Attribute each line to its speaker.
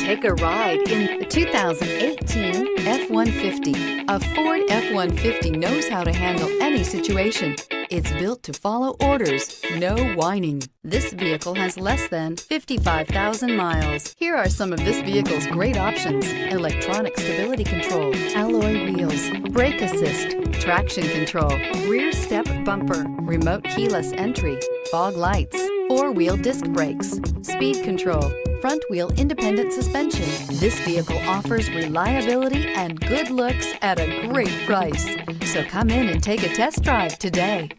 Speaker 1: Take a ride in the 2018 F-150. A Ford F-150 knows how to handle any situation. It's built to follow orders, no whining. This vehicle has less than 55,000 miles. Here are some of this vehicle's great options: electronic stability control, alloy wheels, brake assist, traction control, rear step bumper, remote keyless entry, fog lights, four-wheel disc brakes, speed control, front wheel independent suspension. This vehicle offers reliability and good looks at a great price. So come in and take a test drive today.